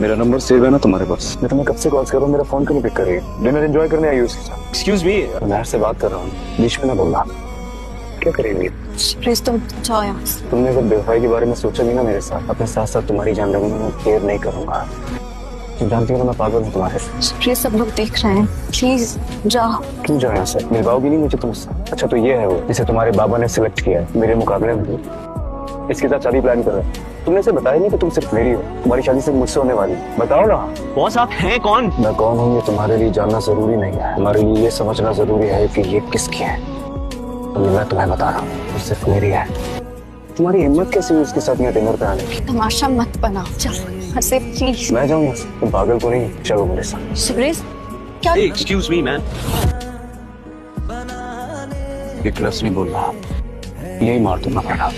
मेरा number save है ना तुम्हारे पास? मैं तुम्हें कब से कॉल कर रहा हूँ, मेरा फोन क्यों नहीं पिक कर रही है? डिनर एंजॉय करने आई उसके साथ। Excuse me. मैं से बात कर रहा हूँ, बीच में ना बोलना। क्या करेगी? प्लीज तुम जाओ यहाँ से। तुमने अगर बेवफाई के बारे में सोचा भी ना मेरे साथ, अपने साथ साथ तुम्हारी जान लगने में देर नहीं करूंगा। तुम जानती हो ना मैं पागल हूँ तुम्हारे से। प्लीज सब लोग देख रहे हैं, प्लीज जाओ। क्यों जाओ यहाँ से? मिल पाओगी नहीं मुझे तुमसे? अच्छा तो ये है वो जिसे तुम्हारे बाबा ने सिलेक्ट किया है मेरे मुकाबले में। इसके साथ शादी प्लान कर रहे हैं। तुमने इसे बताया नहीं कि तुम सिर्फ मेरी हो, तुम्हारी शादी सिर्फ मुझसे होने वाली। बताओ ना। बॉस आप हैं कौन? मैं कौन हूँ ये तुम्हारे लिए जानना जरूरी नहीं है, तुम्हारे लिए ये समझना जरूरी है कि ये किसकी है। तो मैं तुम्हें बता रहा हूँ, वो सिर्फ मेरी है। तुम्हारी हिम्मत कैसे हुई उसके साथ यहाँ डिनर पे आने की? तमाशा मत बनाओ, चलो यहाँ से प्लीज। मैं जाऊँ यहाँ से? तुम पागल तो नहीं? चलो मेरे साथ। सुरेश क्या? Excuse me man. ये क्लस नहीं बोल रहा, यही मार दूंगा पड़ा।